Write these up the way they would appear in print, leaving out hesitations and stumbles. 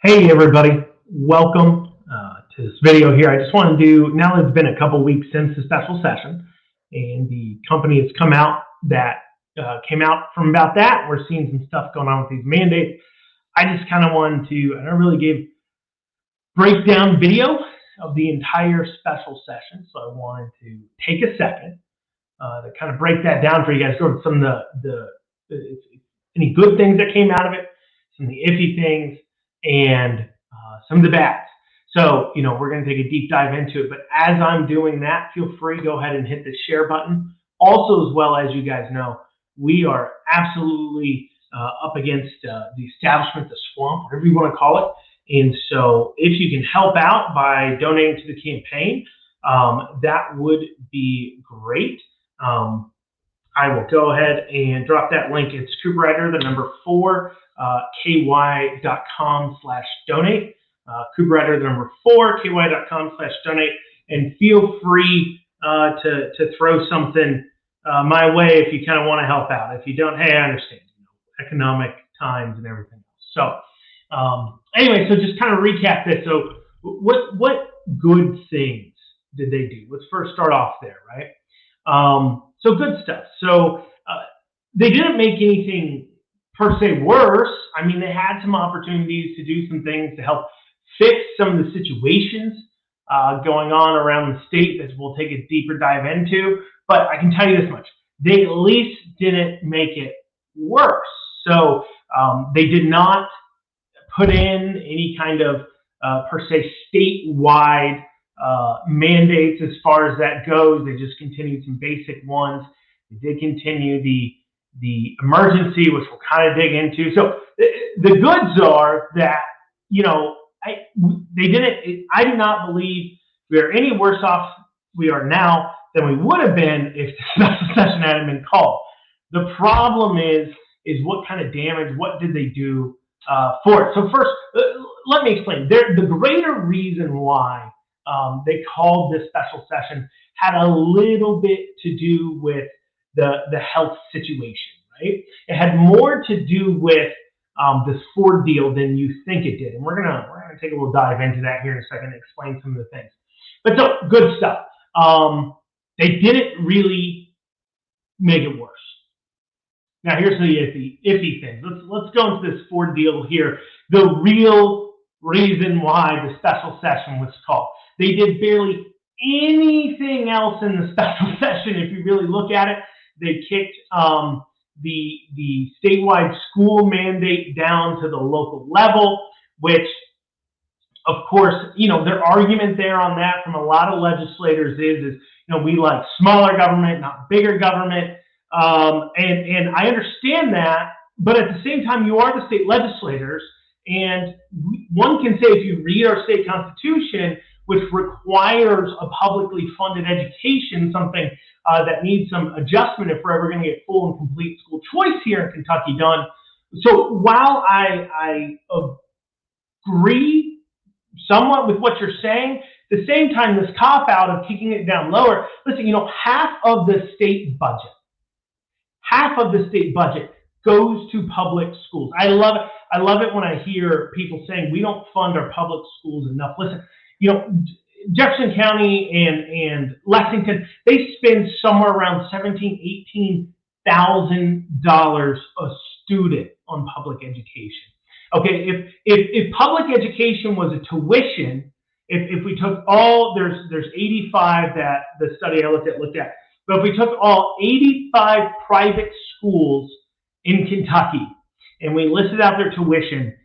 Hey everybody, welcome to this video here. I just want to do, now that it's been a couple weeks since the special session and the company has come out that came out from about that. We're seeing some stuff going on with these mandates. I just kind of wanted to, and I really gave breakdown video of the entire special session. So I wanted to take a second to kind of break that down for you guys, go over some of the any good things that came out of it, some of the iffy things, and some of the bads. So, we're going to take a deep dive into it. But as I'm doing that, feel free to go ahead and hit the share button. Also, as well, as you guys know, we are absolutely up against the establishment, the swamp, whatever you want to call it. And so if you can help out by donating to the campaign, that would be great. I will go ahead and drop that link. It's Cooperrider, the number 4, ky.com/donate. Cooperrider, the number 4, ky.com/donate. And feel free to throw something my way if you kind of want to help out. If you don't, hey, I understand, economic times and everything else. So anyway, so just kind of recap this. So what good things did they do? Let's first start off there, right? So good stuff. So they didn't make anything per se worse. I mean, they had some opportunities to do some things to help fix some of the situations going on around the state that we'll take a deeper dive into. But I can tell you this much. They at least didn't make it worse. So they did not put in any kind of per se statewide mandates as far as that goes. They just continued some basic ones. They did continue the emergency, which we'll kind of dig into. So the goods are that, they didn't, I do not believe we are any worse off we are now than we would have been if the special session hadn't been called. The problem is what kind of damage, what did they do for it? So first, let me explain. The greater reason why they called this special session had a little bit to do with the health situation, right? It had more to do with this Ford deal than you think it did, and we're gonna take a little dive into that here in a second and explain some of the things. But so good stuff. They didn't really make it worse. Now here's the iffy things. Let's go into this Ford deal here. The real reason why the special session was called. They did barely anything else in the special session. If you really look at it, they kicked the statewide school mandate down to the local level, which, of course, their argument there on that from a lot of legislators is we like smaller government, not bigger government. And I understand that, but at the same time, you are the state legislators, and one can say, if you read our state constitution, which requires a publicly funded education, something that needs some adjustment if we're ever going to get full and complete school choice here in Kentucky done. So while I agree somewhat with what you're saying, at the same time, this cop-out of kicking it down lower, listen, half of the state budget goes to public schools. I love it. I love it when I hear people saying we don't fund our public schools enough. Listen, Jefferson County and Lexington, they spend somewhere around $17,000-$18,000 a student on public education. Okay, if public education was a tuition, if we took all, there's 85 that the study I looked at, but if we took all 85 private schools in Kentucky and we listed out their tuition,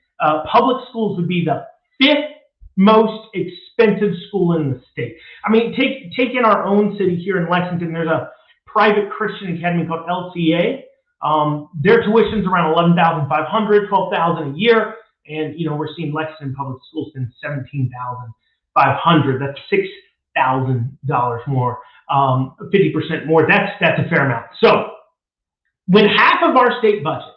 public schools would be the 5th most expensive school in the state. I mean, take in our own city here in Lexington, there's a private Christian academy called LCA. Their tuition's around $11,500, $12,000 a year, and we're seeing Lexington public schools spend $17,500. That's $6,000 more, 50% more. That's a fair amount. So when half of our state budget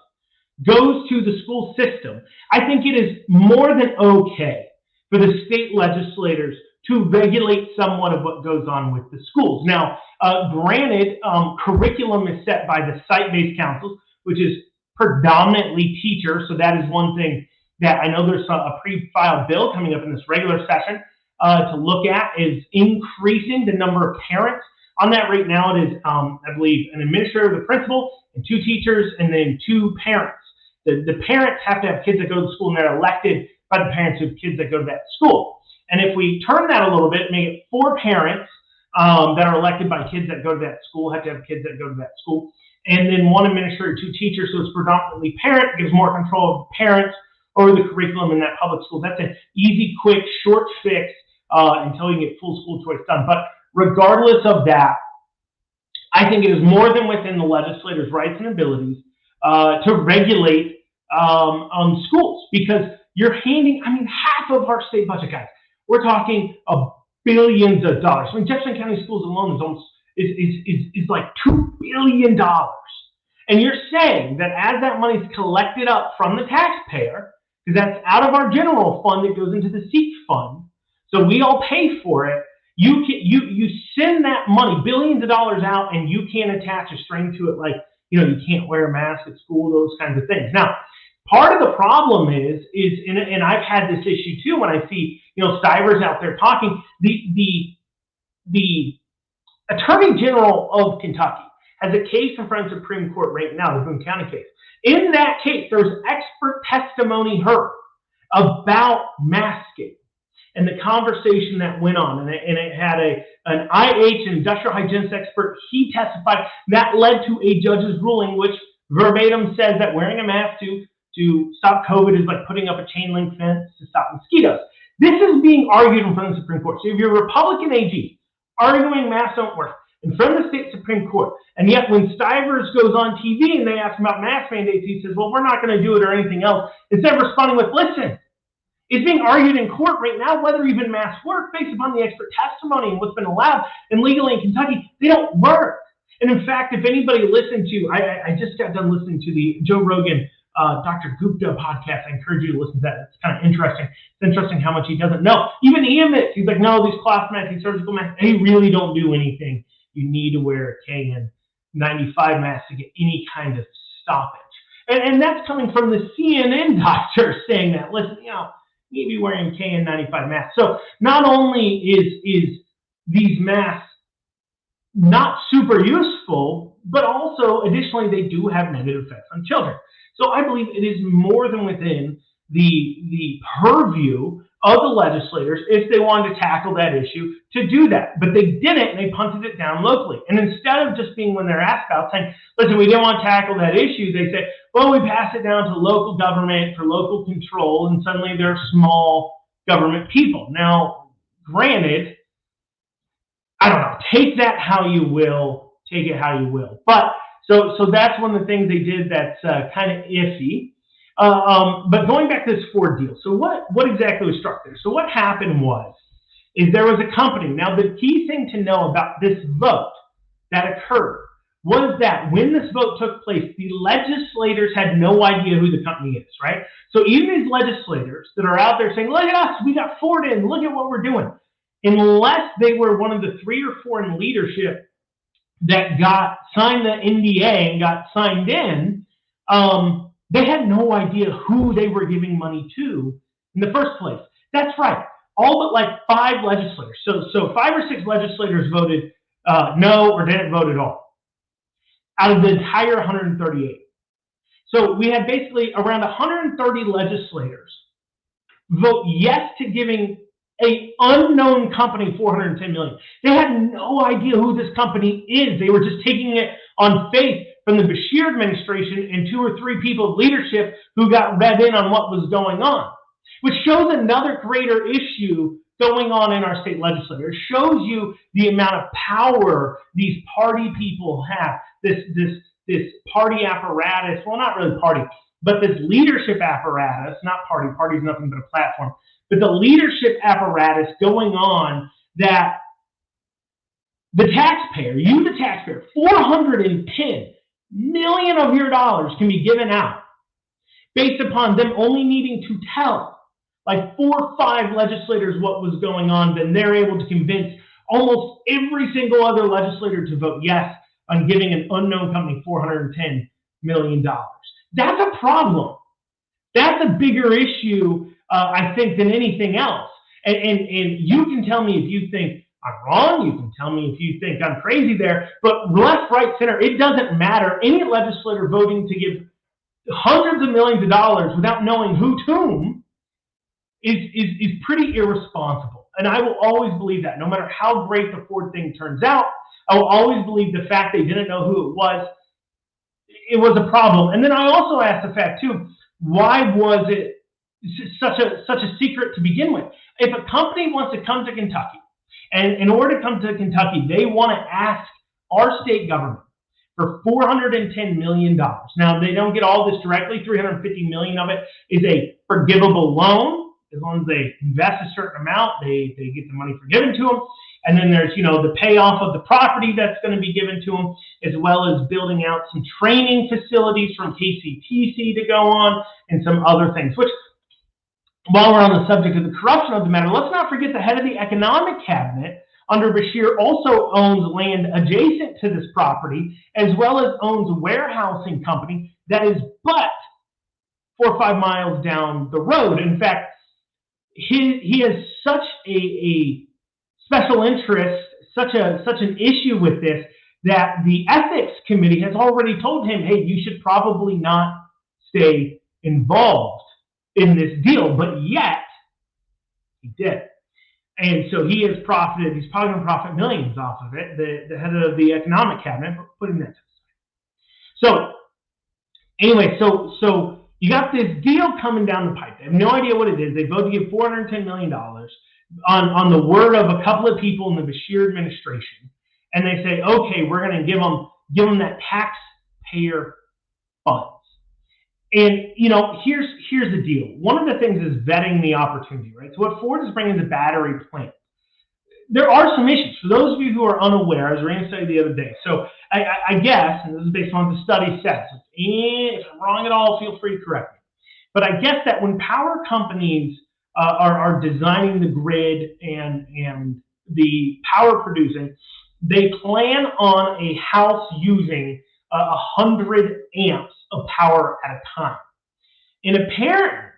goes to the school system, I think it is more than okay for the state legislators to regulate somewhat of what goes on with the schools. Now, granted, curriculum is set by the site-based councils, which is predominantly teachers, so that is one thing that I know there's a pre-filed bill coming up in this regular session to look at is increasing the number of parents. On that right now, it is, I believe, an administrator, the principal, and 2 teachers, and then 2 parents. The parents have to have kids that go to the school, and they're elected by the parents of kids that go to that school. And if we turn that a little bit, make it 4 parents that are elected by kids that go to that school, have to have kids that go to that school, and then 1 administrator, 2 teachers, so it's predominantly parent, gives more control of parents over the curriculum in that public school. That's an easy, quick, short fix until you get full school choice done. But regardless of that, I think it is more than within the legislators' rights and abilities to regulate on schools, because you're handing, I mean, half of our state budget, guys, we're talking billions of dollars. I mean, Jefferson County Schools alone is almost is like $2 billion. And you're saying that as that money is collected up from the taxpayer, because that's out of our general fund that goes into the SEEK fund, so we all pay for it, you send that money, billions of dollars out, and you can't attach a string to it, like, you can't wear a mask at school, those kinds of things. Now, part of the problem is and I've had this issue too when I see, Stivers out there talking, the Attorney General of Kentucky has a case in front of the Supreme Court right now, the Boone County case. In that case, there's expert testimony heard about masking and the conversation that went on. And it had an IH, an industrial hygienist expert. He testified. That led to a judge's ruling, which verbatim says that wearing a mask to stop COVID is like putting up a chain link fence to stop mosquitoes. This is being argued in front of the Supreme Court. So if you're a Republican AG arguing masks don't work in front of the state Supreme Court, and yet when Stivers goes on TV and they ask him about mask mandates, he says, well, we're not going to do it or anything else, instead of responding with, listen, it's being argued in court right now whether even masks work based upon the expert testimony and what's been allowed. And legally in Kentucky, they don't work. And in fact, if anybody listened to, I just got done listening to the Joe Rogan Dr. Gupta podcast. I encourage you to listen to that. It's kind of interesting. It's interesting how much he doesn't know. Even he admits, he's like, no, these cloth masks, these surgical masks, they really don't do anything. You need to wear a KN95 mask to get any kind of stoppage. And that's coming from the CNN doctor saying that, listen, you need to be wearing KN95 masks. So not only is these masks not super useful, but also additionally they do have negative effects on children. So I believe it is more than within the purview of the legislators, if they wanted to tackle that issue, to do that. But they didn't, and they punted it down locally. And instead of just being, when they're asked about, saying, listen, we didn't want to tackle that issue, they say, well, we pass it down to local government for local control, and suddenly they're small government people. Now, granted, I don't know, take that how you will, take it how you will. But so that's one of the things they did that's kind of iffy. But going back to this Ford deal, so what exactly was struck there? So what happened is there was a company. Now, the key thing to know about this vote that occurred was that when this vote took place, the legislators had no idea who the company is, right? So even these legislators that are out there saying, look at us, we got Ford in, look at what we're doing, unless they were one of the 3 or 4 in leadership that got signed the NDA and got signed in, they had no idea who they were giving money to in the first place. That's right. All but like 5 legislators. So 5 or 6 legislators voted no or didn't vote at all out of the entire 138. So we had basically around 130 legislators vote yes to giving an unknown company $410 million. They had no idea who this company is. They were just taking it on faith from the Bashir administration and 2 or 3 people of leadership who got read in on what was going on, which shows another greater issue going on in our state legislature. It shows you the amount of power these party people have, this party apparatus, well, not really party, but this leadership apparatus, not party, party is nothing but a platform, but the leadership apparatus going on that the taxpayer, you the taxpayer, $410 million of your dollars can be given out based upon them only needing to tell like 4 or 5 legislators what was going on, then they're able to convince almost every single other legislator to vote yes on giving an unknown company $410 million. That's a problem. That's a bigger issue, I think, than anything else. And you can tell me if you think I'm wrong. You can tell me if you think I'm crazy there. But left, right, center, it doesn't matter. Any legislator voting to give hundreds of millions of dollars without knowing who to whom is pretty irresponsible. And I will always believe that. No matter how great the Ford thing turns out, I will always believe the fact they didn't know who it was a problem. And then I also asked the fact, too, why was it such a secret to begin with? If a company wants to come to Kentucky, and in order to come to Kentucky, they want to ask our state government for $410 million. Now, they don't get all this directly. $350 million of it is a forgivable loan. As long as they invest a certain amount, they get the money forgiven to them. And then there's, the payoff of the property that's going to be given to them, as well as building out some training facilities from KCTC to go on and some other things. Which, while we're on the subject of the corruption of the matter, let's not forget the head of the economic cabinet under Bashir also owns land adjacent to this property, as well as owns a warehousing company that is but 4 or 5 miles down the road. In fact, he has such a special interest, such an issue with this, that the ethics committee has already told him, hey, you should probably not stay involved in this deal. But yet, he did. And so he has profited, he's probably going to profit millions off of it, the head of the economic cabinet, putting that to the side. So, anyway, so you got this deal coming down the pipe. They have no idea what it is. They vote to give $410 million on the word of a couple of people in the Bashir administration. And they say, okay, we're going to give them that taxpayer funds. And, here's the deal. One of the things is vetting the opportunity, right? So what Ford is bringing the battery plant. There are some issues. For those of you who are unaware, I was reading a study the other day. So I guess, and this is based on what the study says, if I'm wrong at all, feel free to correct me. But I guess that when power companies are designing the grid and the power producing, they plan on a house using 100 amps of power at a time. And apparently,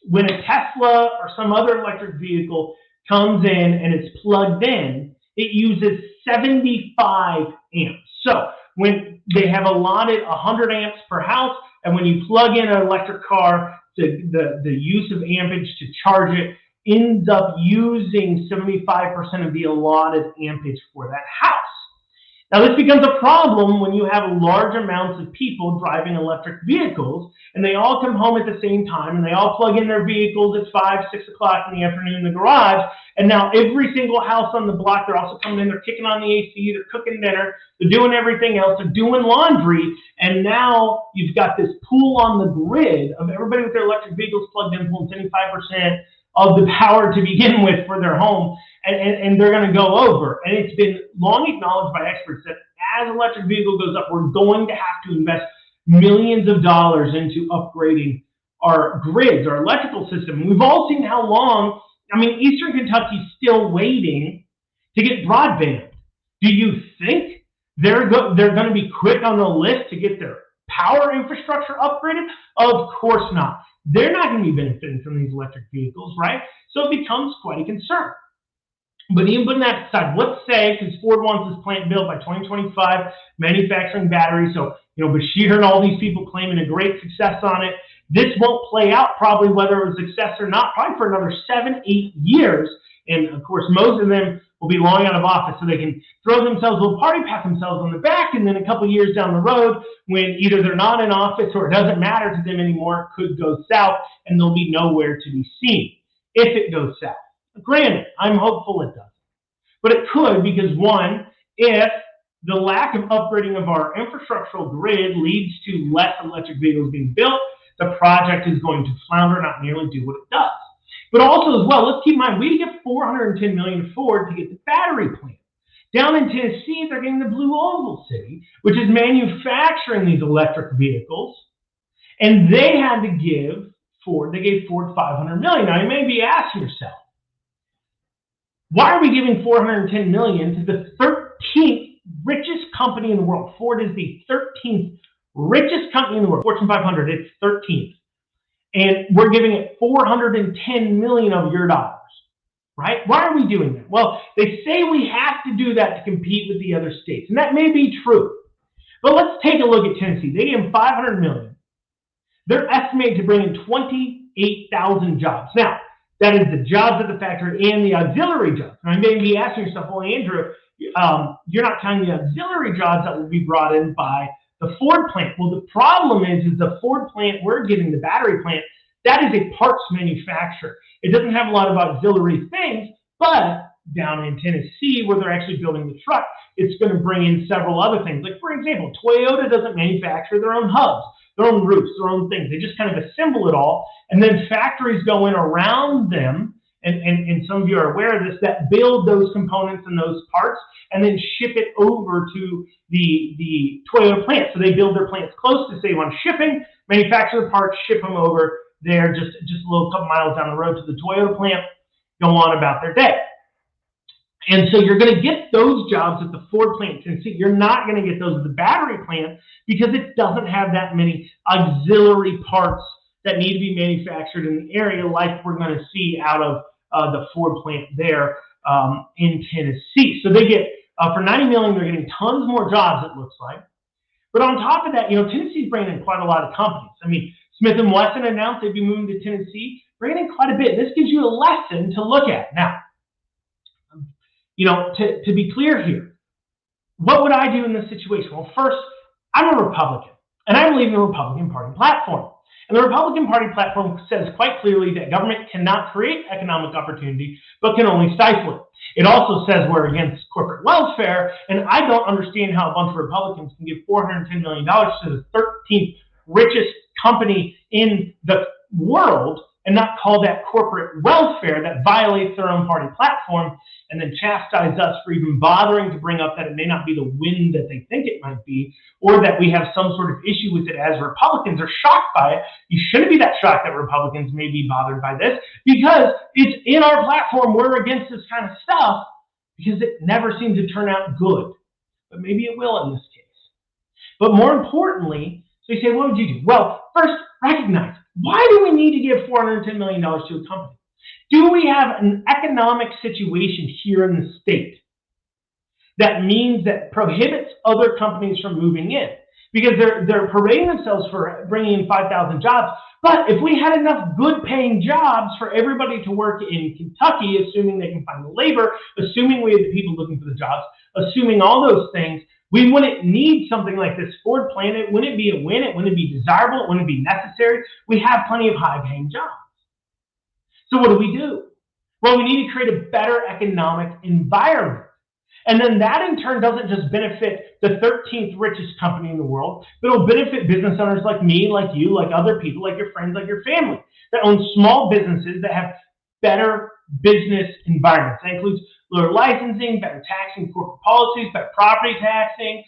when a Tesla or some other electric vehicle comes in and it's plugged in, it uses 75 amps. So when they have allotted 100 amps per house, and when you plug in an electric car, the use of ampage to charge it ends up using 75% of the allotted ampage for that house. Now, this becomes a problem when you have large amounts of people driving electric vehicles, and they all come home at the same time, and they all plug in their vehicles at 5, 6 o'clock in the afternoon in the garage, and now every single house on the block, they're also coming in, they're kicking on the AC, they're cooking dinner, they're doing everything else, they're doing laundry, and now you've got this pool on the grid of everybody with their electric vehicles plugged in, pulling 75% of the power to begin with for their home, and they're going to go over. And it's been long acknowledged by experts that as electric vehicle goes up, we're going to have to invest millions of dollars into upgrading our grids, our electrical system. We've all seen how long, Eastern Kentucky's still waiting to get broadband. Do you think they're going to be quick on the list to get their power infrastructure upgraded? Of course not. They're not going to be benefiting from these electric vehicles, right? So it becomes quite a concern. But even putting that aside, let's say, because Ford wants this plant built by 2025, manufacturing batteries, so, Bashir and all these people claiming a great success on it, this won't play out probably whether it was a success or not, probably for another 7-8 years. And, of course, most of them will be long out of office, so they can throw themselves a little party, pat themselves on the back, and then a couple years down the road, when either they're not in office or it doesn't matter to them anymore, it could go south, and they'll be nowhere to be seen if it goes south. Granted, I'm hopeful it doesn't. But it could, because one, if the lack of upgrading of our infrastructural grid leads to less electric vehicles being built, the project is going to flounder, not nearly do what it does. But also as well, let's keep in mind, we get $410 million to Ford to get the battery plant. Down in Tennessee, they're getting the Blue Oval City, which is manufacturing these electric vehicles. And they had to give Ford, they gave Ford $500 million. Now, you may be asking yourself, why are we giving $410 million to the 13th richest company in the world? Ford is the 13th richest company in the world, Fortune 500, it's 13th. and we're giving it $410 million of your dollars. Right? Why are we doing that? Well, they say we have to do that to compete with the other states, and that may be true. But let's take a look at Tennessee. They gave them $500 million. They're estimated to bring in 28,000 jobs. Now, that is the jobs at the factory and the auxiliary jobs. And I may be asking yourself, well, Andrew, you're not counting the auxiliary jobs that will be brought in by the Ford plant. Well, the problem is the Ford plant we're getting, the battery plant, that is a parts manufacturer. It doesn't have a lot of auxiliary things, but down in Tennessee, where they're actually building the truck, it's going to bring in several other things. Like, for example, Toyota doesn't manufacture their own hubs, their own roofs, their own things. They just kind of assemble it all, and then factories go in around them, and some of you are aware of this, that build those components and those parts, and then ship it over to the Toyota plant. So they build their plants close to save on shipping, manufacture the parts, ship them over there just a little couple miles down the road to the Toyota plant, go on about their day. And so you're going to get those jobs at the Ford plant in Tennessee. You're not going to get those at the battery plant because it doesn't have that many auxiliary parts that need to be manufactured in the area like we're going to see out of the Ford plant there in Tennessee. So they get, for $90 million, they're getting tons more jobs, it looks like. But on top of that, Tennessee's bringing in quite a lot of companies. I mean, Smith & Wesson announced they'd be moving to Tennessee, bringing in quite a bit. This gives you a lesson to look at. Now, to be clear here, what would I do in this situation? Well, first, I'm a Republican, and I believe in the Republican Party platform. And the Republican Party platform says quite clearly that government cannot create economic opportunity, but can only stifle it. It also says we're against corporate welfare, and I don't understand how a bunch of Republicans can give $410 million to the 13th richest company in the world and not call that corporate welfare that violates their own party platform, and then chastise us for even bothering to bring up that it may not be the win that they think it might be, or that we have some sort of issue with it as Republicans are shocked by it. You shouldn't be that shocked that Republicans may be bothered by this, because it's in our platform. We're against this kind of stuff because it never seems to turn out good. But maybe it will in this case. But more importantly, so you say, what would you do? Well, first, recognize, why do we need to give $410 million to a company? Do we have an economic situation here in the state that means that prohibits other companies from moving in? Because they're parading themselves for bringing in 5,000 jobs. But if we had enough good-paying jobs for everybody to work in Kentucky, assuming they can find the labor, assuming we have the people looking for the jobs, assuming all those things, we wouldn't need something like this Ford plant. It wouldn't be a win. It wouldn't be desirable. It wouldn't be necessary. We have plenty of high-paying jobs. So what do? Well, we need to create a better economic environment. And then that in turn doesn't just benefit the 13th richest company in the world, but it'll benefit business owners like me, like you, like other people, like your friends, like your family, that own small businesses that have better business environments. That includes lower licensing, better taxing corporate policies, better property taxing,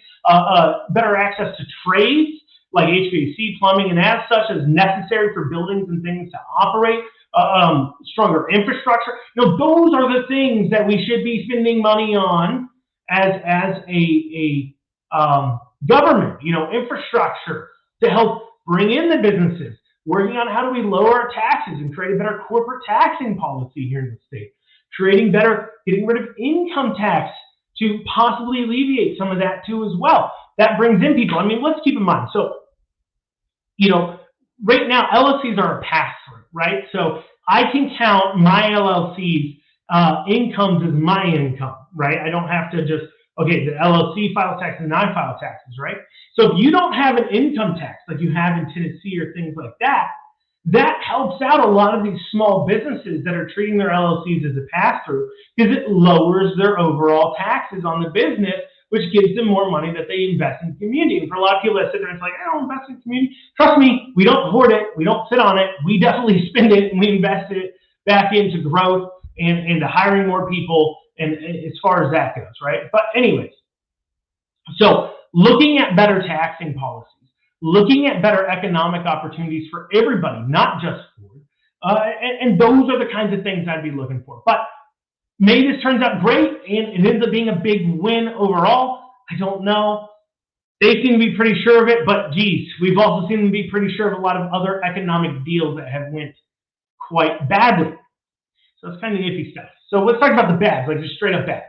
better access to trades like HVAC, plumbing, and as such as necessary for buildings and things to operate. Stronger infrastructure. Those are the things that we should be spending money on as a government. Infrastructure to help bring in the businesses. Working on how do we lower our taxes and create a better corporate taxing policy here in the state. Getting rid of income tax to possibly alleviate some of that too as well. That brings in people. I mean, let's keep in mind. So, right now, LLCs are a pass-through, right? So I can count my LLC's incomes as my income, right? I don't have to just, the LLC files taxes and I file taxes, right? So if you don't have an income tax like you have in Tennessee or things like that, that helps out a lot of these small businesses that are treating their LLCs as a pass-through because it lowers their overall taxes on the business, which gives them more money that they invest in the community. And for a lot of people that sit there and it's like, I don't invest in the community. Trust me, we don't hoard it. We don't sit on it. We definitely spend it and we invest it back into growth and into hiring more people and as far as that goes, right? But anyways, so looking at better taxing policies, looking at better economic opportunities for everybody, not just Ford, and those are the kinds of things I'd be looking for. But maybe this turns out great and it ends up being a big win overall. I don't know. They seem to be pretty sure of it, but geez, we've also seen them be pretty sure of a lot of other economic deals that have went quite badly. So it's kind of iffy stuff. So let's talk about the bads, like just straight up bads.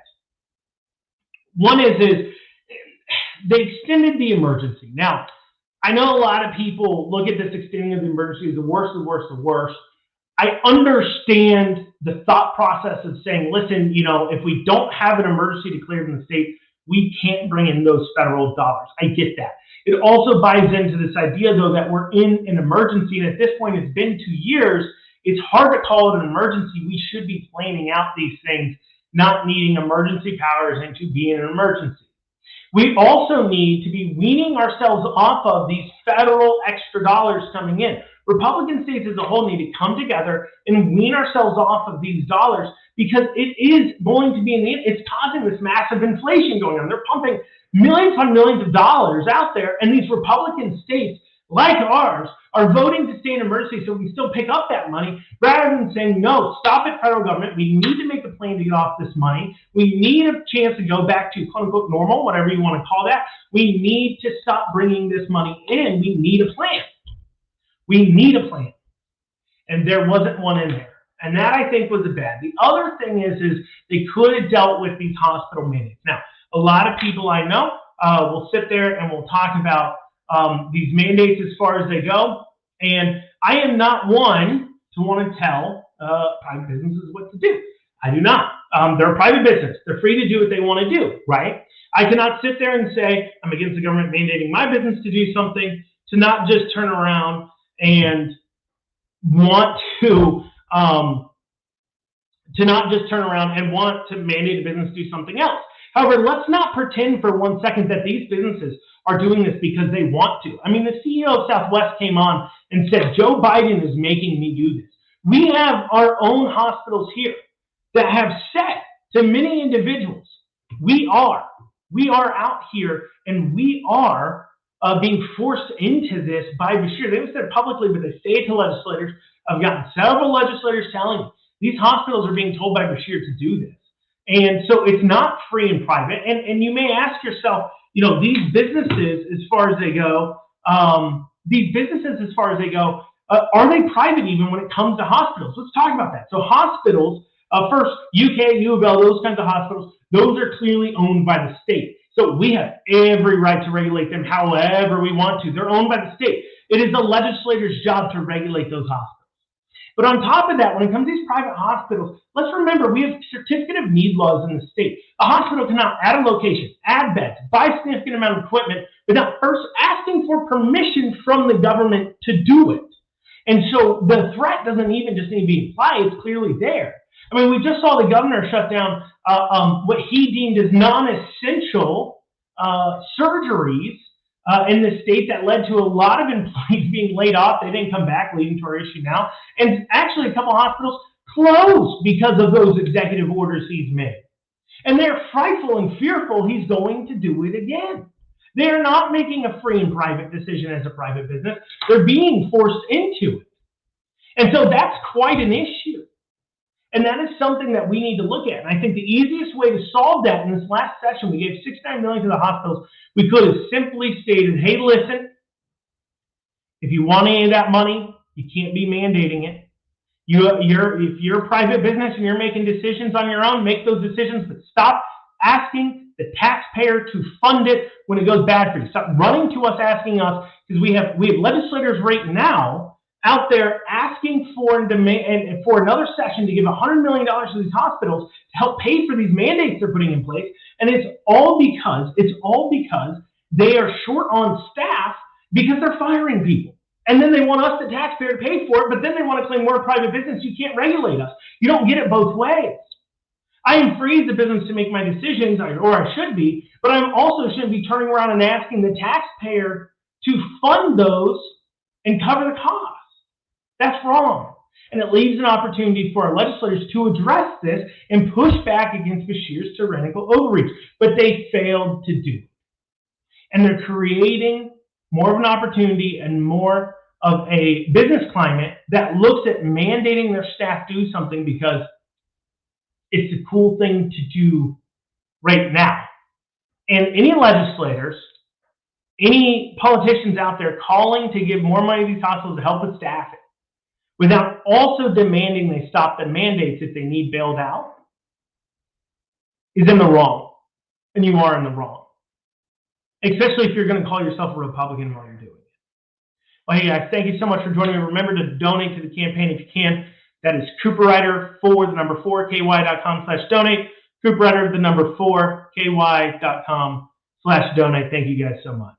One is they extended the emergency. Now, I know a lot of people look at this extending of the emergency as the worst, the worst, the worst. I understand the thought process of saying, listen, if we don't have an emergency declared in the state, we can't bring in those federal dollars. I get that. It also buys into this idea, though, that we're in an emergency, and at this point, it's been 2 years. It's hard to call it an emergency. We should be planning out these things, not needing emergency powers into being an emergency. We also need to be weaning ourselves off of these federal extra dollars coming in. Republican states as a whole need to come together and wean ourselves off of these dollars because it is going to be it's causing this massive inflation going on. They're pumping millions on millions of dollars out there, and these Republican states, like ours, are voting to stay in emergency so we can still pick up that money rather than saying, no, stop it, federal government. We need to make a plan to get off this money. We need a chance to go back to quote unquote normal, whatever you want to call that. We need to stop bringing this money in. We need a plan. We need a plan. And there wasn't one in there. And that, I think, was a bad. The other thing is they could have dealt with these hospital mandates. Now, a lot of people I know will sit there and we'll talk about these mandates as far as they go. And I am not one to want to tell private businesses what to do. I do not. They're a private business. They're free to do what they want to do, right? I cannot sit there and say I'm against the government mandating my business to do something, to not just turn around and want to not just turn around and want to mandate a business do something else. However, let's not pretend for 1 second that these businesses are doing this because they want to. I mean, the CEO of Southwest came on and said, Joe Biden is making me do this. We have our own hospitals here that have said to many individuals, we are out here and we are being forced into this by Bashir. They haven't said it publicly, but they say it to legislators. I've gotten several legislators telling me these hospitals are being told by Bashir to do this. And so it's not free and private. And you may ask yourself, these businesses, as far as they go, are they private even when it comes to hospitals? Let's talk about that. So hospitals, first, UK, U of L, those kinds of hospitals, those are clearly owned by the state. So we have every right to regulate them however we want to. They're owned by the state. It is the legislator's job to regulate those hospitals. But on top of that, when it comes to these private hospitals, let's remember we have certificate of need laws in the state. A hospital cannot add a location, add beds, buy a significant amount of equipment without first asking for permission from the government to do it. And so the threat doesn't even just need to be implied, it's clearly there. I mean, we just saw the governor shut down what he deemed as non-essential surgeries in the state that led to a lot of employees being laid off. They didn't come back, leading to our issue now. And actually, a couple hospitals closed because of those executive orders he's made. And they're frightful and fearful he's going to do it again. They're not making a free and private decision as a private business. They're being forced into it. And so that's quite an issue. And that is something that we need to look at. And I think the easiest way to solve that in this last session, we gave $69 million to the hospitals. We could have simply stated, hey, listen, if you want any of that money, you can't be mandating it. If you're a private business and you're making decisions on your own, make those decisions, but stop asking the taxpayer to fund it when it goes bad for you. Stop running to us, asking us, because we have legislators right now out there asking for another session to give $100 million to these hospitals to help pay for these mandates they're putting in place. And it's all because they are short on staff because they're firing people. And then they want us, the taxpayer, to pay for it, but then they want to claim we're a private business. You can't regulate us. You don't get it both ways. I am free as a business to make my decisions, or I should be, but I also shouldn't be turning around and asking the taxpayer to fund those and cover the cost. That's wrong. And it leaves an opportunity for our legislators to address this and push back against Bashir's tyrannical overreach. But they failed to do it. And they're creating more of an opportunity and more of a business climate that looks at mandating their staff do something because it's a cool thing to do right now. And any legislators any politicians out there calling to give more money to these hospitals to help with staffing without also demanding they stop the mandates if they need bailed out is in the wrong. And you are in the wrong. Especially if you're going to call yourself a Republican while you're doing it. Well, hey guys, thank you so much for joining me. Remember to donate to the campaign if you can. That is Cooperrider for the number 4ky.com/donate. Cooperrider the number 4ky.com/donate. Thank you guys so much.